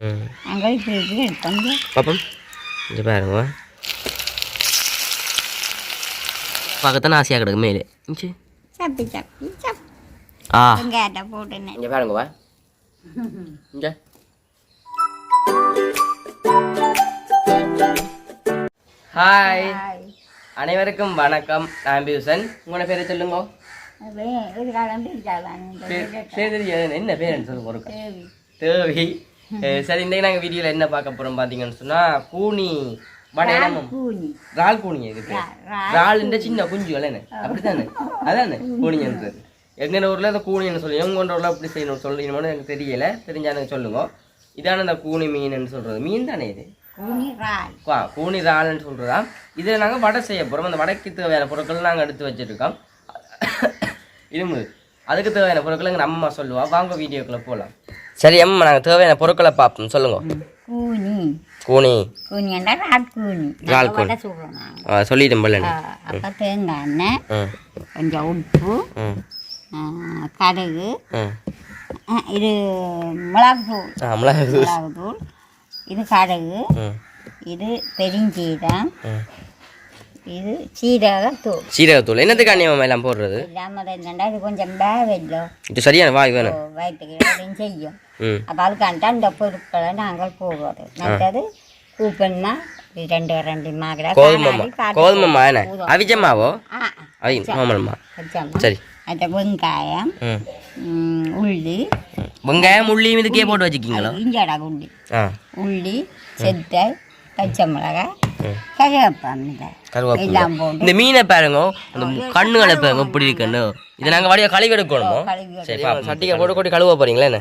அங்கே இப்படி எடுப்பாங்க பாப்போம் இங்கே பாருங்க பார்க்கத்தானே ஆசையாக கிடக்கு மேலே சப்பி சப்பி சப் ஆ வெங்காயத்தை போட்டுனேன் இங்கே பாருங்கப்பா இங்கே ஹாய் அனைவருக்கும் வணக்கம் நான் பியூசன் உங்களோட பேரை சொல்லுங்க பேர் தெரியாது என்ன பேருன்னு சொல்லுங்க ஒரு தேவி சரி இன்றைக்கு நாங்கள் வீடியோவில் என்ன பார்க்க போகிறோம் பார்த்தீங்கன்னு சொன்னால் கூனி இறால் கூனி இருக்கு இறால்ன்ற சின்ன குஞ்சுகள் என்ன அப்படித்தானே அதானே கூனின்றது எங்கள் ஊரில் அந்த கூனின்னு சொல்லி எங்கள் ஊரில் எப்படி செய்யணும் சொல்லணும்னு எனக்கு தெரியலை தெரிஞ்சா எனக்கு சொல்லுங்க இதான இந்த கூனி மீன் சொல்கிறது மீன் தானே இது கூனி இறால்னு சொல்கிறதா இதில் நாங்கள் வடை செய்ய போகிறோம் அந்த வடைக்கு தேவையான பொருட்கள் நாங்கள் எடுத்து வச்சுருக்கோம் இரும்பு அதுக்கு தேவையான பொருட்கள் எங்கள் அம்மா சொல்லுவா வாங்க வீடியோக்குள்ளே போகலாம் சரி அம்மா நாங்கள் தேவையான பொருட்களை பார்ப்போம் சொல்லுங்க கூனி இறால் கூனி சொல்லிட்டேன் போல அப்போ தேங்காய் எண்ணெய் கொஞ்சம் உப்பு கடுகு இது மிளகுத்தூள் இது கடுகு இது பெருஞ்சீரகம் இது சீரகத்தூள் என்னத்துக்கு அந்நியமாக எல்லாம் போடுறது இல்லாமல் என்னண்டா இது கொஞ்சம் வேவில்லை இது சரியான வாய் வேணும் வயிற்றுக்கு செய்யும் அப்போ அதுக்காண்டா இந்த பொருட்களை நாங்கள் போடுறது மற்றது கூப்பன்னா ரெண்டு மாகடா கோதுமை என்ன அவிஜமாவோ மாமல்மா சரி அந்த வெங்காயம் உள்ளி வெங்காயம் உள்ளியும் இதுக்கே போட்டு வச்சுக்கிங்களா இஞ்சாடா உள்ளி செத்தை பச்சை மிளகாய் கருவேப்பிலை எல்லாம் போட்டு இந்த மீனை பாருங்க அந்த கண்ணுகளை பாருங்க இப்படி இருக்குன்னு இதை நாங்கள் வடியாக கழுவி எடுக்கணுமோ சரி சட்டிக்கை போட்டு கொட்டி கழுவ போறீங்களா என்ன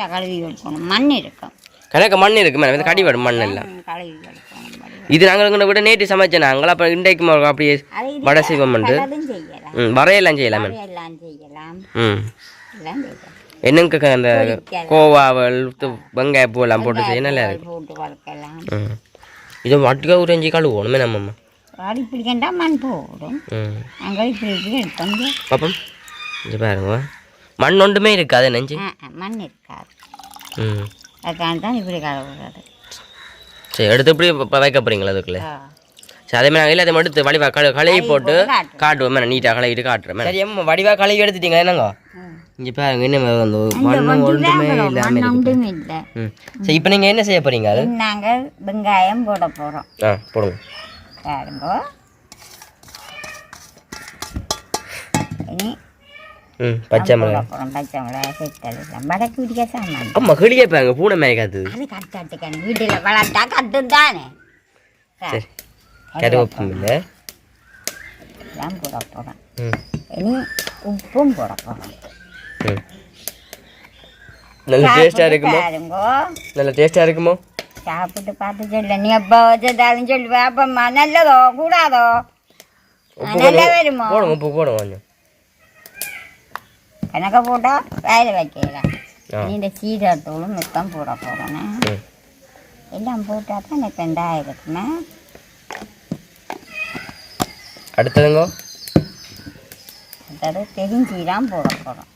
கழுவி எடுக்கணும் மண் இருக்கும் கணக்கு மண் இருக்கு மேடம் இந்த கடி வேணும் மண் இல்லை கழுவி எடுக்கணும் இது நாங்கள் விட நேற்று சமைச்சேன் நாங்கள் அப்புறம் இன்றைக்கு அப்படியே வடை செய்வோம்ட்டு வரையெல்லாம் செய்யலாம் என்னங்க அந்த கோவாவல் வெங்காய பூ எல்லாம் போட்டு செய்ய நல்லா இருக்கு இது வட்டிக்கா ஒரு அஞ்சு கழுவோணுமே நம்ம பிடிக்கண்டா மண் போடும் அங்கே இப்படி எடுத்தோம் பாப்போம் இது பாருங்க மண் ஒன்றுமே இருக்காது நெஞ்சு மண் இருக்காது அதுக்காக தான் இப்படி கழுவுறது சரி எடுத்து இப்படி வைக்க போறீங்களா அதுக்குள்ளே சரி அதே மாதிரி எல்லாத்தையும் எடுத்து வடிவா கழுவி போட்டு காட்டுவோம் மேடம் நீட்டாக கழுவிட்டு காட்டுறேன் சரி அம்மா வடிவா கழுவி எடுத்துட்டீங்க என்னங்க இங்கே பாருங்க என்ன வந்து மண் ஒன்றுமே இல்லை சரி இப்போ நீங்கள் என்ன செய்ய போறீங்க அது நாங்கள் வெங்காயம் போட போகிறோம் போடுங்க பாருங்க இனி பச்சை மிளகாய் சேர்த்தலாம் வடக்கு பிடிக்க சாமான் அம்மா கிளியே பாருங்க பூனை மேய்க்காது அது கட்டாட்டுக்கான வீட்டில் வளர்த்தா கட்டு தானே சரி கருவேப்பிலை எல்லாம் போட போகிறோம் இனி உப்பும் போட போகிறோம் நல்ல டேஸ்டாக இருக்குமோ நல்ல டேஸ்டாக இருக்குமோ சாப்பிட்டு பார்த்து சொல்ல நீ எப்போ வச்சதாலும் சொல்லுவேன் அப்பம்மா நல்லதோ கூடாதோ நல்லா வருமோ போடுங்க உப்பு போடுங்க கொஞ்சம் கணக்க போட்டால் வேலை வைக்கலாம் நீ இந்த சீரகத்தூளும் மித்தம் போட போகிறேண்ணே எல்லாம் போட்டால் தான் எனக்கு ரெண்டாயிருக்குண்ணே அடுத்ததுங்க அடுத்தது தெரிஞ்சீராம் போட போகிறோம்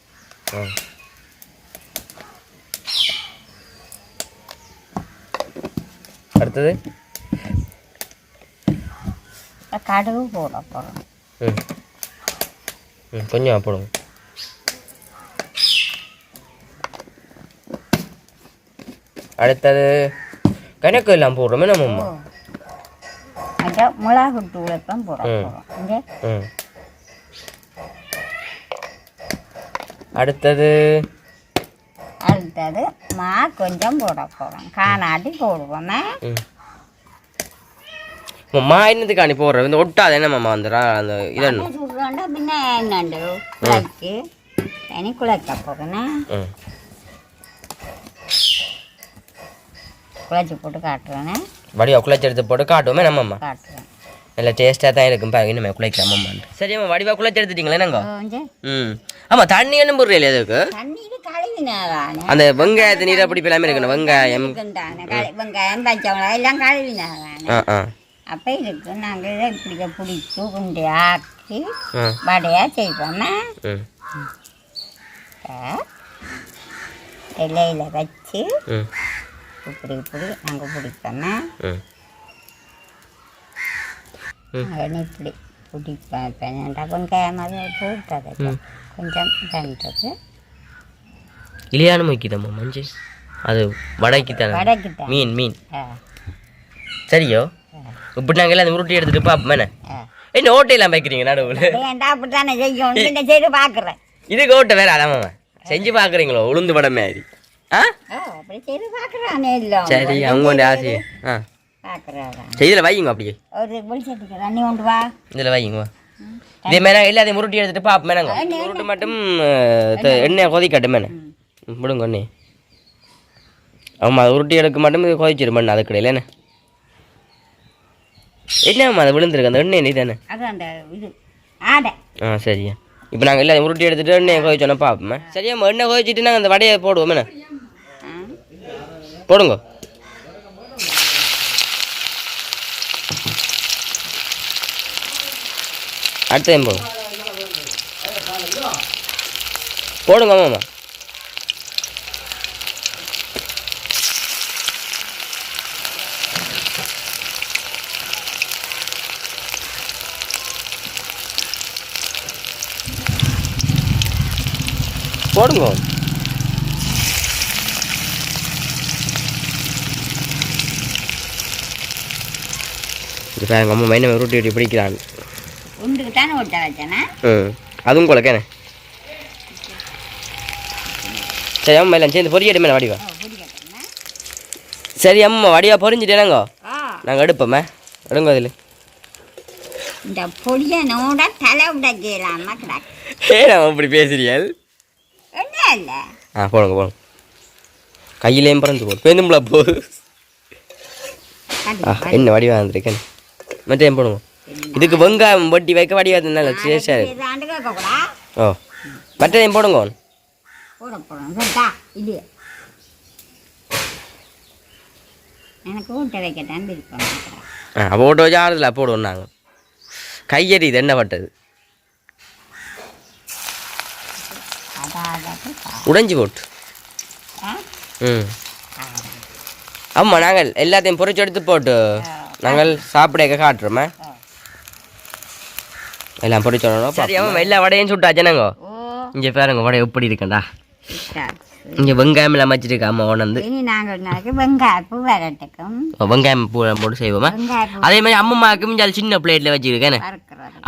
அடுத்தது கடுகு போட போகிறோம் கொஞ்சம் போடுங்க அடுத்தது கணக்கு எல்லாம் போடுறோமே நம்ம மிளகுத்தூள் தான் போட போகிறோம் இங்கே அடுத்தது மா கொஞ்சம் போட போகிறோம் காணாட்டி போடுவோமே மா என்னதுக்காண்டி போடுறோம் இந்த ஒட்டாது என்ன மாமா வந்துடும் அந்த இதன்னு சுடுறோண்டா பின்ன என்னண்டு குழைக்கு தனி குழைக்க போகிறேண்ணே குழைச்சி போட்டு காட்டுறேண்ணே வடிவா குழைச்சி எடுத்து போட்டு காட்டுவோமே நம்மம்மா காட்டுறேன் நல்ல டேஸ்ட்டாக தான் இருக்கும் பாருங்க இனிமே குழைக்கலாமான் சரி அம்மா வடிவா குழைச்சி எடுத்துட்டீங்களா என்னங்க ஆமாம் தண்ணி என்ன போடுறீங்களே அதுக்கு அந்த வெங்காயத்தை நீரை அப்படி எல்லாமே இருக்கணும் வெங்காயம் பச்சை மிளகாய் எல்லாம் கழுவினாதானே அப்போ இதுக்கு நாங்கள் இதை இப்படி பிடிச்சி குண்டி ஆக்கி வடையாக செய்வோமே இலையில் வச்சு இப்படி நாங்கள் பிடிப்போமே அதனை இப்படி பிடிப்பேன் இப்போ நான் வெங்காயம் அது போட்டது கொஞ்சம் தண்டது இலையான வைக்கிதம்மா மஞ்சள் அது வடைக்குத்தானே மீன் சரியோ இப்படி நாங்கள் எல்லாம் உருட்டி எடுத்துட்டு பார்ப்போம் என்ன ஓட்டையெல்லாம் வைக்கிறீங்க நடுவில் ஏன்டா அப்படித்தானே செய்யும் செய்து பார்க்குறேன் இதுக்கு ஓட்டை வேற அதாம்மா செஞ்சு பார்க்குறீங்களோ உளுந்து படம் மாதிரி அப்படி செய்து பார்க்குறானே இல்லை சரி அவங்க ஆசையே பார்க்குறேன் இதில் வைங்க அப்படியே ஒரு வெளிச்சத்துக்கு தண்ணி கொண்டு வா இதில் வைங்க வா இதே மாதிரி எல்லாத்தையும் முருட்டி எடுத்துட்டு பார்ப்போம் மேனாங்க முருட்டு மட்டும் எண்ணெய் கொதிக்கட்டும் மேனே விடுங்க அண்ணே ஆமாம் அதை உருட்டி எடுக்க மட்டும் இது கொதிச்சிடும் மண் அதுக்கு இடையில என்னம்மா அதை விழுந்துருக்கு அந்த எண்ணெய் தானே அது அந்த இது ஆடை சரியா இப்போ நாங்கள் எல்லாம் உருட்டி எடுத்துட்டு எண்ணெய் கொதிச்சோன்னா பார்ப்போம் சரியாம்மா எண்ணெய் கொதிச்சிட்டு நாங்கள் அந்த வடையை போடுவோம் என்ன போடுங்க அடுத்த டைம் போடுங்க போடுங்க ஆமாம்மா போடுங்க இப்போ எங்கள் அம்மா மைனை ரொட்டி ரொட்டி பிடிக்கிறான் உண்டுக்கு தானே ஓட்ட வச்சேனா அதுவும் கொலக்கேனே சரி அம்மா எல்லாம் சேர்ந்து பொரியட்டு மேலே வடிவா சரி அம்மா வடிவா பொரிஞ்சிட்டேனாங்கோ நாங்கள் எடுப்போம்மா எடுங்க அதில் இந்த பொடியனோட தலை உடைக்கலாமா கிடக்கு ஏன் அப்படி பேசுறியால் என்ன இல்லை போடுங்க போடுங்க கையிலேயும் பறந்து போடு பெருந்தும்பளா போகுது என்ன வடிவா வந்துருக்கேன் மற்ற ஏன் போடுங்க இதுக்கு வெங்காயம் வட்டி வைக்க வடிவா இருந்தால சரி ஓ மற்ற ஏன் போடுங்க இல்லையே எனக்கு ஊட்ட வைக்கத்தான் விருப்பம் அப்போ ஓட்ட வச்சு ஆறுதல போடுவோம் நாங்கள் கையடி இது என்ன பட்டது உடைஞ்சி போட்டு ஆமாம் நாங்கள் எல்லாத்தையும் பொறிச்சு எடுத்து போட்டு நாங்கள் சாப்பிட காட்டுறோமே எல்லாம் பொறிச்சோம் சரி ஆமாம் எல்லா வடையும் சுட்டாச்சுனாங்க இங்கே பாருங்க வடை எப்படி இருக்கண்டா இங்கே வெங்காயம் எல்லாம் வச்சிருக்கா அம்மா உணர்ந்து வெங்காயம் பூ வரட்டுக்கும் வெங்காயம் பூ போட்டு செய்வோமா அதே மாதிரி அம்மாவுக்கு மிஞ்சால் சின்ன பிளேட்டில் வச்சிருக்கேன்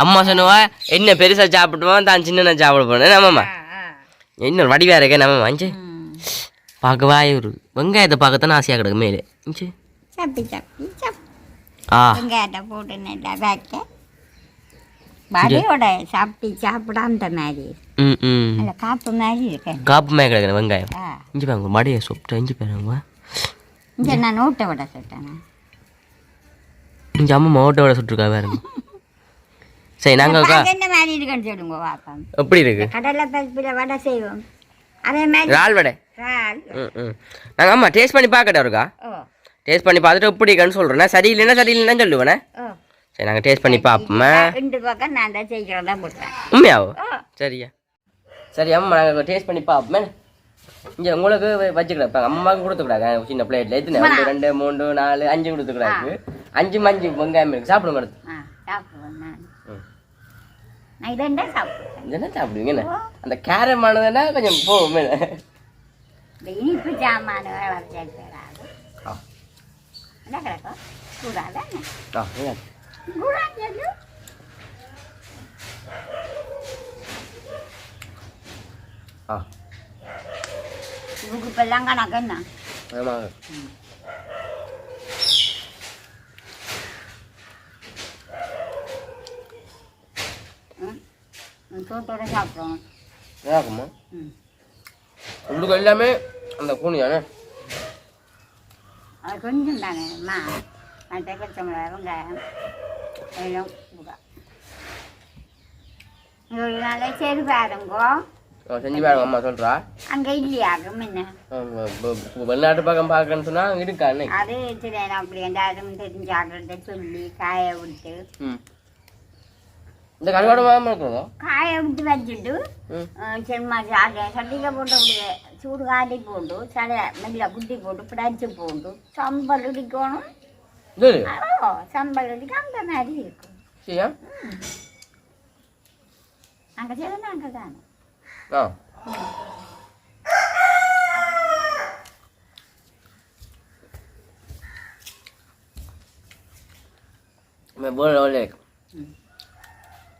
அம்மா சொன்னவா என்ன பெருசாக சாப்பிடுவோம் தான் சின்ன சாப்பிட போனேன் ஆமாம்மா இன்னொரு வடிவா இருக்கேன் நம்ம வாங்கி பார்க்க வாயூர் வெங்காயத்தை பார்க்கத்தானே ஆசையாக கிடக்கு மேலே வெங்காயத்தை போட்டு நல்லா வைக்க வடையோட சாப்பிடாம மாதிரி காப்பு மாதிரி இருக்கேன் காப்பு மாதிரி கிடக்குறேன் வெங்காயம் இஞ்சி பாருங்க வடையை சொப்பிட்டு இஞ்சி பாருங்க இங்கே நான் ஓட்ட வடை சுட்டேன் இங்கே அம்மா ஓட்ட வடை சுட்டுருக்கா பாருங்க சரி நாங்கள் என்ன மாதிரி இருக்குன்னு சொல்லுங்க பாப்பா எப்படி இருக்கு கடலை பருப்பில் வடை செய்வோம் அதே மாதிரி இறால் வடை நாங்கள் அம்மா டேஸ்ட் பண்ணி பார்க்கட்டா இருக்கா டேஸ்ட் பண்ணி பார்த்துட்டு எப்படி இருக்குன்னு சொல்கிறேன் சரியில்லைன்னா சொல்லுவேண்ணே சரி நாங்கள் டேஸ்ட் பண்ணி பார்ப்போம்மா ரெண்டு பக்கம் நான் தான் செய்கிறதா போட்டேன் உண்மையாவோ சரியா சரி அம்மா நாங்கள் டேஸ்ட் பண்ணி பார்ப்போமே இங்கே உங்களுக்கு வச்சுக்கிடப்ப அம்மாவுக்கு கொடுத்துக்கூடாது சின்ன பிளேட்டில் எத்தனை 1 2 3 4 5 கொடுத்துக்கூடாது 5 வெங்காயம் இருக்குது சாப்பிடுங்க அடுத்து இதெல்லாம் சாப்பிடுவீங்க என்ன அந்த கேரமானதுன்னா கொஞ்சம் போகுமே இனிப்பு சாமான என்ன கிடக்கும் கூடாதானே இதுக்கு இப்பெல்லாம் கணக்கு என்ன சோட்டோட சாப்பிட்றோம் நல்லாக்குமா உங்களுக்கு எல்லாமே அந்த கூனி தானே அது கொஞ்சம் தானே மற்ற பச்சை வெங்காயம் எல்லாம் ஒரு நாளே சரி பாருங்கோ செஞ்சு பாருங்க அம்மா சொல்கிறா அங்கே இல்லையாகும் என்ன வெளிநாட்டு பக்கம் பார்க்கன்னு சொன்னால் இருக்காண்ணே அது சரி அப்படி எந்தாலும் தெரிஞ்சாக்கிறத சொல்லி காய விட்டு இந்த கருவாடு மாமா இருக்கிறதோ காய விட்டு வச்சுட்டு செம்மா சட்டியில் போட்டு அப்படியே சூடு காட்டி போட்டு சடை மெல்ல குட்டி போட்டு பிடிச்சி போட்டு சம்பல் இடிக்கணும். சம்பல் இடிக்க அந்த மாதிரி இருக்கும். சரியா நாங்கள் செய்ய நாங்கள் தானே.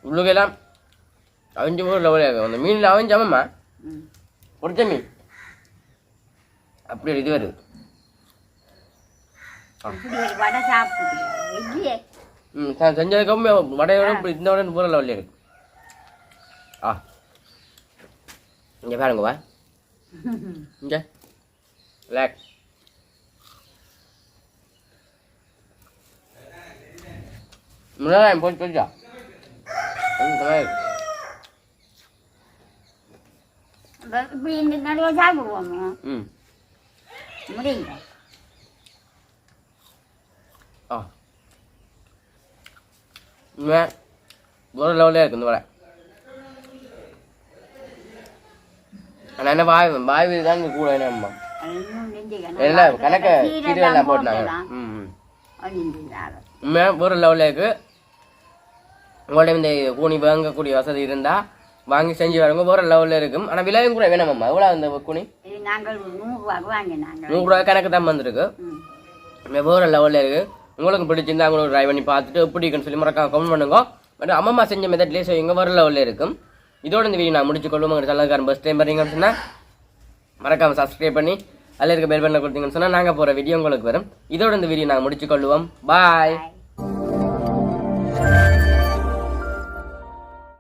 உள்ளுக்கெல்லாம் அவிஞ்சு போகிற லெவலில் இருக்கும். அந்த மீனில் அவிஞ்சாமம்மா பொடிச்ச மீன் அப்படி இது வருது. செஞ்சதுக்கப்புறம் வடையோட இப்படி இந்த வடை போகிற லெவலில் இருக்கு. இங்கே பாருங்கப்பா இங்கே லேக் முன்னாடி போட்டு போச்சா இப்படி இந்த நிறைய சாப்பிடுவோமோ முடியுங்க. ஒரு லெவலில் இருக்கு இந்த வடை. ஆனால் என்ன வாய் தான் கூட என்னம்மா இல்லை கணக்க சீரியல்லாம் போட்டாங்க. உண்மையாக ஒரு லெவலில் இருக்கு. உங்கள்ட்ட இந்த கூனி வாங்கக்கூடிய வசதி இருந்தால் வாங்கி செஞ்சு வரவங்க வேற லெவலில் இருக்கும். ஆனால் விலையும் கூட வேணாமம்மா. எவ்வளோ அந்த கூனி? 100 ரூபா கணக்கு தான் வந்திருக்கு. வேற லெவலில் இருக்கு. உங்களுக்கு பிடிச்சிருந்தா அவங்களுக்கு ட்ரை பண்ணி பார்த்துட்டு எப்படி இருக்குன்னு சொல்லி மறக்காம கமெண்ட் பண்ணுங்க. பட் அம்மா செஞ்ச மெத்தட்லேயே செய்யுங்க, வேற லெவலில் இருக்கும். இதோட இந்த வீடியோ நான் முடிச்சு கொள்ளும். உங்கள் சேனலுக்காரன் ஃபர்ஸ்ட் டைம் பார்த்தீங்கன்னு சொன்னால் மறக்காமல் சப்ஸ்கிரைப் பண்ணி அதில் இருக்க பெல் பட்டனை கொடுத்தீங்கன்னு சொன்னால் நாங்கள் போகிற வீடியோ உங்களுக்கு வரும். இதோட இந்த வீடியோ நாங்கள் முடிச்சு கொள்ளுவோம். பாய்.